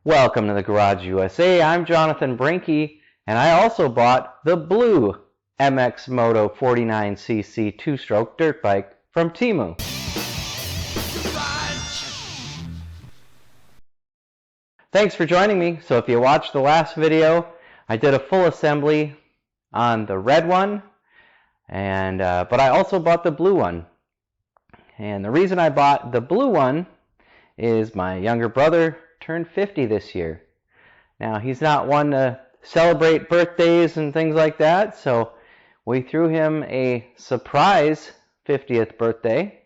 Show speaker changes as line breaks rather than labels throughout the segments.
Welcome to the Garage USA. I'm Jonathan Brinke, and I also bought the blue MX Moto 49cc two-stroke dirt bike from Temu. Thanks for joining me. So if you watched the last video, I did a full assembly on the red one, but I also bought the blue one. And the reason I bought the blue one is my younger brother turned 50 this year. Now, he's not one to celebrate birthdays and things like that, so we threw him a surprise 50th birthday.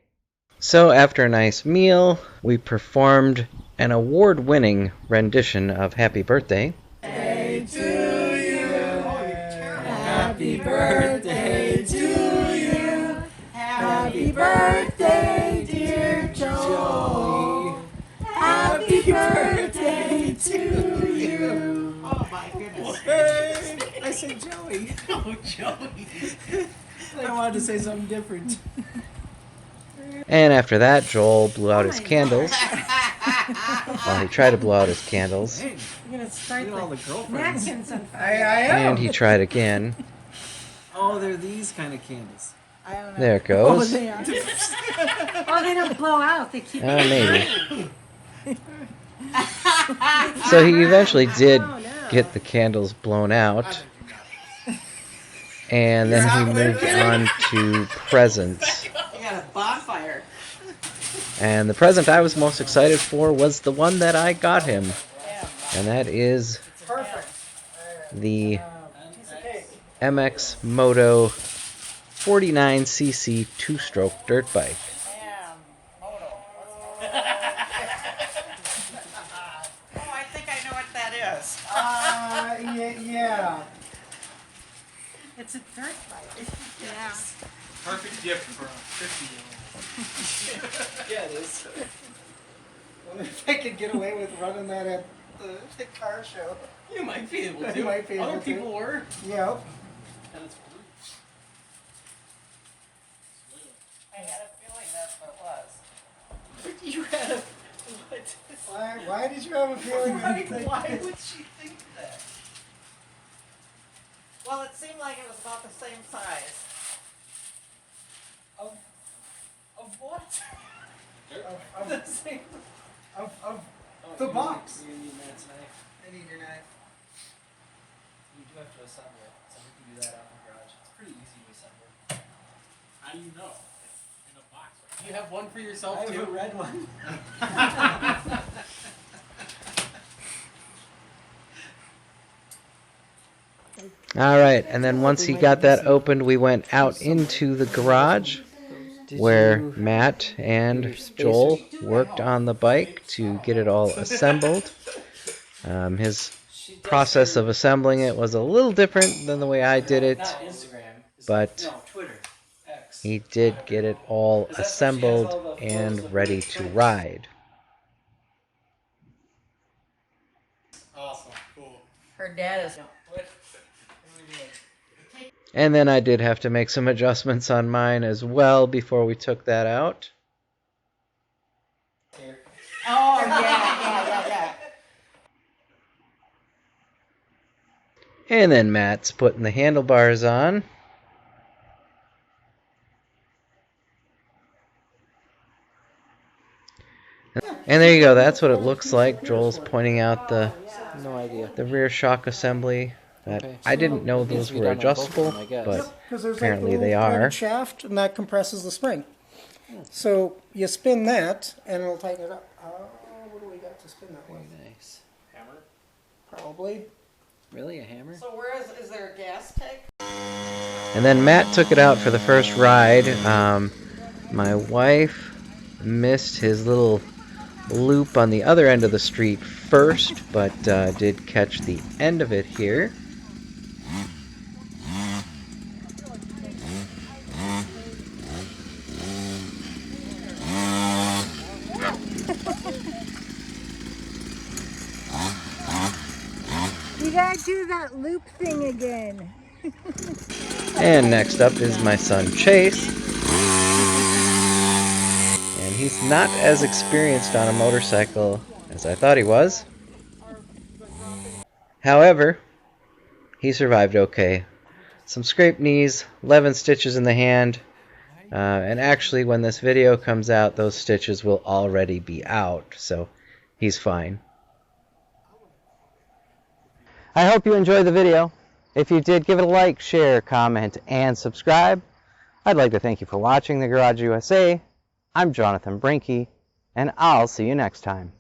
So after a nice meal, we performed an award-winning rendition of Happy Birthday.
Day to you, happy birthday to you, happy birthday, dear Joe, happy birthday to you. Oh my goodness. Hey, I said Joey. Oh, Joey. I wanted to say something different.
And after that, Joel blew out his candles. Well, he tried to blow out his candles.
You're gonna start all the girlfriends.
And he tried again.
Oh, they're these kind of candles.
I don't know.
There it goes.
Oh, they are. Oh, they don't blow out. They keep.
Maybe. So he eventually did get the candles blown out. And then he moved on to presents.
You got a bonfire.
And the present I was most excited for was the one that I got him. And that is the MX Moto 49cc two-stroke dirt bike.
Oh, I think I know what that is.
Yeah.
It's a dirt bike. Yeah.
Perfect gift for a 50-year-old.
Yeah, it is. I wonder if I could get away with running that at the car show.
You might be able
You
to.
might be able
Other
to.
people were.
Yep.
I had a feeling that's what it was.
You had a what?
Why did you have a feeling?
Why would she think that?
Well, it seemed like it was about the same size.
Of what?
The same. Of the box.
You need Matt's knife.
I need your knife.
You do have to assemble it, so we can do that out in the garage. It's pretty easy to assemble. How do you know? It's in a box. Right? You have one for yourself
I have
too.
a red one.
Alright, and then once he got that opened, we went out into the garage where Matt and Joel worked on the bike to get it all assembled. His process of assembling it was a little different than the way I did it,
Not Instagram.
but
No, Twitter. X.
he did get it all assembled and ready to ride.
Awesome. Cool.
Her dad is.
What?
And then I did have to make some adjustments on mine as well before we took that out.
Oh, yeah.
And then Matt's putting the handlebars on. And there you go, that's what it looks like. Joel's pointing out the rear shock assembly. That I didn't know those were adjustable, but apparently they are.
Shaft, and that compresses the spring. So you spin that, and it'll tighten it up. What do we got to spin that with?
Nice.
Hammer?
Probably.
Really, a hammer?
So where is there a gas tank?
And then Matt took it out for the first ride. My wife missed his little loop on the other end of the street first, but did catch the end of it here.
You gotta do that loop thing again.
And next up is my son Chase. And he's not as experienced on a motorcycle as I thought he was. However, he survived okay. Some scraped knees, 11 stitches in the hand, and actually when this video comes out, those stitches will already be out, so he's fine. I hope you enjoyed the video. If you did, give it a like, share, comment, and subscribe. I'd like to thank you for watching The Garage USA. I'm Jonathan Brinke, and I'll see you next time.